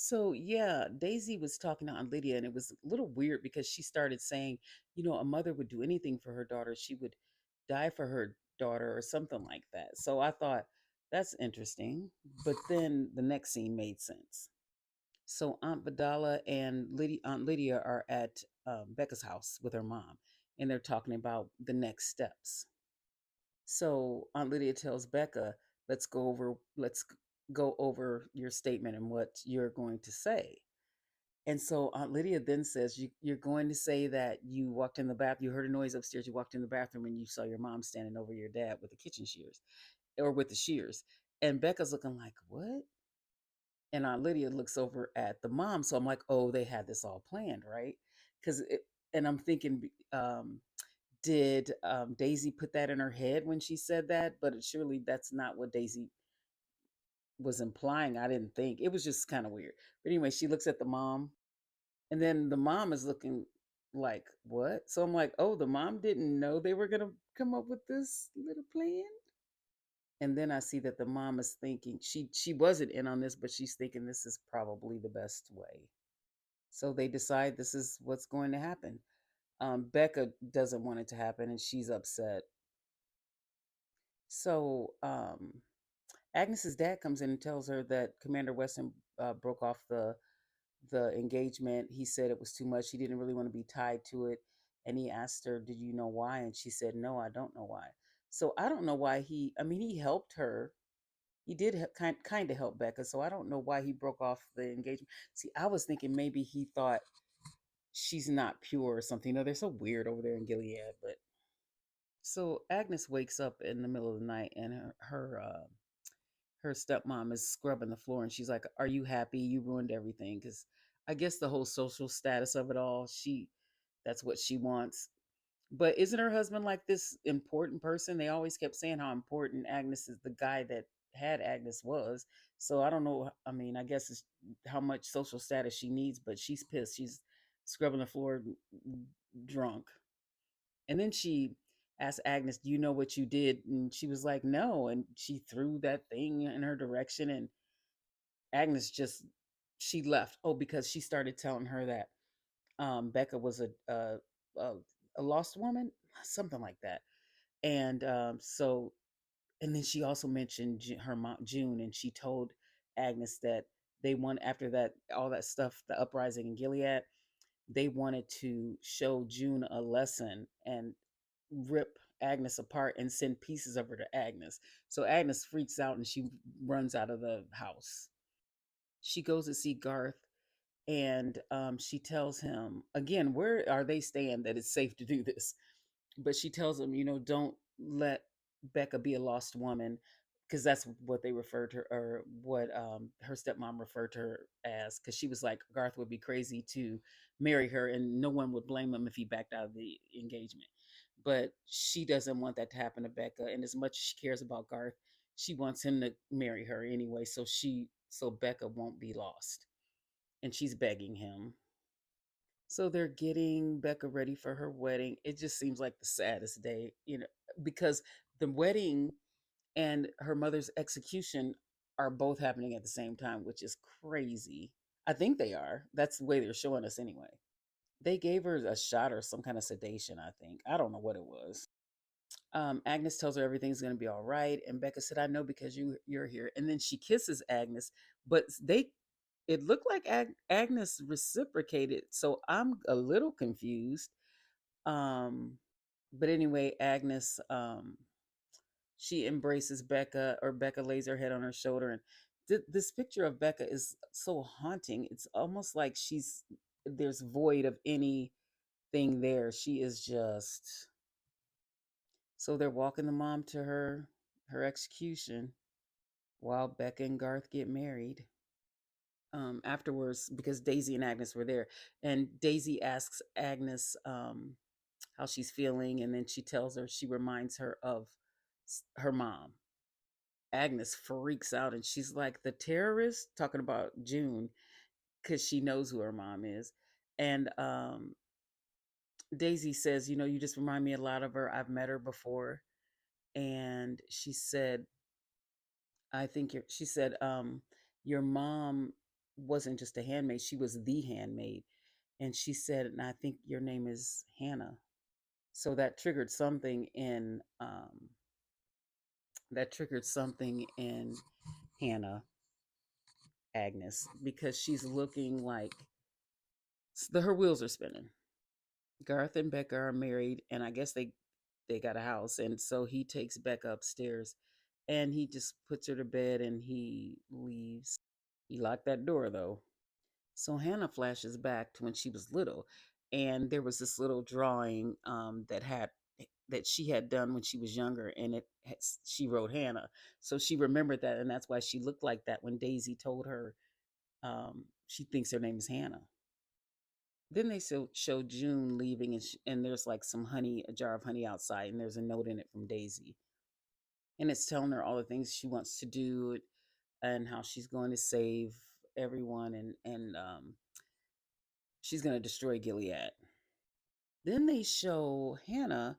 So yeah, Daisy was talking to Aunt Lydia, and it was a little weird because she started saying, a mother would do anything for her daughter. She would die for her daughter or something like that. So I thought that's interesting. But then the next scene made sense. So Aunt Vidala and Aunt Lydia are at Becca's house with her mom, and they're talking about the next steps. So Aunt Lydia tells Becca, let's go over your statement and what you're going to say. And so Aunt Lydia then says, you're going to say that you walked in the bath, you heard a noise upstairs, you walked in the bathroom and you saw your mom standing over your dad with the kitchen shears or with the shears. And Becca's looking like, what? And Aunt Lydia looks over at the mom. So I'm like, oh, they had this all planned, right? Because, and I'm thinking, did Daisy put that in her head when she said that? But surely that's not what Daisy was implying. I didn't think. It was just kind of weird. But anyway, she looks at the mom, and then the mom is looking like, what? So I'm like, oh, the mom didn't know they were going to come up with this little plan. And then I see that the mom is thinking she wasn't in on this, but she's thinking this is probably the best way. So they decide this is what's going to happen. Becca doesn't want it to happen, and she's upset. So Agnes's dad comes in and tells her that Commander Weston broke off the engagement. He said it was too much. He didn't really want to be tied to it, and he asked her, "Did you know why?" And she said, "No, I don't know why." So I don't know why he. I mean, he helped her. He did kind of help Becca. So I don't know why he broke off the engagement. See, I was thinking maybe he thought she's not pure or something. They're so weird over there in Gilead. But so Agnes wakes up in the middle of the night, and her stepmom is scrubbing the floor, and she's like, "Are you happy? You ruined everything." Because I guess the whole social status of it all, that's what she wants. But isn't her husband like this important person? They always kept saying how important Agnes is, the guy that had Agnes was. So I don't know. I mean, I guess it's how much social status she needs, but she's pissed. She's scrubbing the floor drunk. And then she asked Agnes, "Do you know what you did?" And she was like, "No." And she threw that thing in her direction, and Agnes just she left. Oh, because she started telling her that Becca was a a lost woman, something like that. And and then she also mentioned her mom June, and she told Agnes that they want after that all that stuff, the uprising in Gilead, they wanted to show June a lesson and rip Agnes apart and send pieces of her to Agnes. So Agnes freaks out and she runs out of the house. She goes to see Garth, and she tells him again, where are they staying that it's safe to do this? But she tells him, don't let Becca be a lost woman, because that's what they referred to her, or what her stepmom referred to her as, because she was like, Garth would be crazy to marry her, and no one would blame him if he backed out of the engagement. But she doesn't want that to happen to Becca, and as much as she cares about Garth, she wants him to marry her anyway, so Becca won't be lost, and she's begging him. So they're getting Becca ready for her wedding. It just seems like the saddest day, because the wedding and her mother's execution are both happening at the same time, which is crazy. I think they are. That's the way they're showing us anyway. They gave her a shot or some kind of sedation, I think. I don't know what it was. Agnes tells her everything's going to be all right, and Becca said, "I know because you're here." And then she kisses Agnes, but it looked like Agnes reciprocated, so I'm a little confused. Um, but anyway, Agnes she embraces Becca, or Becca lays her head on her shoulder, and this picture of Becca is so haunting. It's almost like there's void of anything there. She is just so they're walking the mom to her execution while Becca and Garth get married. Afterwards, because Daisy and Agnes were there, and Daisy asks Agnes how she's feeling, and then she reminds her of her mom. Agnes freaks out, and she's like, "The terrorist," talking about June, because she knows who her mom is. And Daisy says, "You just remind me a lot of her. I've met her before." And she said, "I think she said, your mom." wasn't just a handmaid, she was the handmaid. And she said, and I think your name is Hannah. So that triggered something in Hannah Agnes, because she's looking like her wheels are spinning. Garth and Becca are married, and I guess they got a house, and so he takes Becca upstairs, and he just puts her to bed, and he leaves. He locked that door though. So Hannah flashes back to when she was little, and there was this little drawing that she had done when she was younger, and she wrote Hannah. So she remembered that, and that's why she looked like that when Daisy told her she thinks her name is Hannah. Then they show June leaving, and there's like some honey, a jar of honey outside, and there's a note in it from Daisy, and it's telling her all the things she wants to do and how she's going to save everyone, and she's going to destroy Gilead. Then they show Hannah,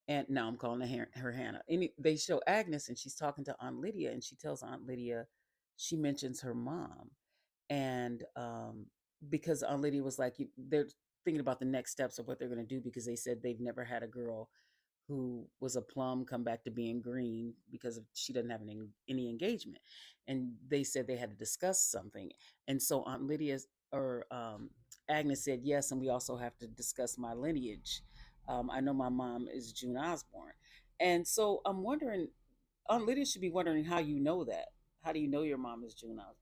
and now I'm calling her Hannah. And they show Agnes, and she's talking to Aunt Lydia, and she tells Aunt Lydia, she mentions her mom, and because Aunt Lydia was like, they're thinking about the next steps of what they're going to do, because they said they've never had a girl who was a plum come back to being green because she doesn't have any engagement, and they said they had to discuss something, and so Aunt Lydia or Agnes said yes, and we also have to discuss my lineage. I know my mom is June Osborne, and so I'm wondering, Aunt Lydia should be wondering how you know that. How do you know your mom is June Osborne?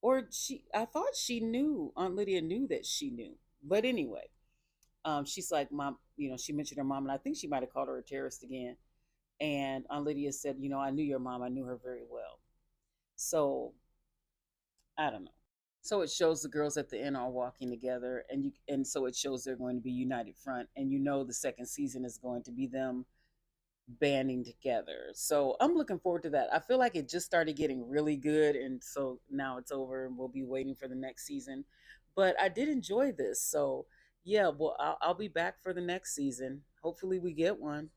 Or I thought she knew. Aunt Lydia knew that she knew, but anyway, she's like, mom, she mentioned her mom, and I think she might have called her a terrorist again. And Aunt Lydia said, I knew your mom. I knew her very well. So I don't know. So it shows the girls at the end are walking together, and so it shows they're going to be united front, and the second season is going to be them banding together. So I'm looking forward to that. I feel like it just started getting really good, and so now it's over, and we'll be waiting for the next season. But I did enjoy this, so yeah. Well, I'll be back for the next season. Hopefully, we get one.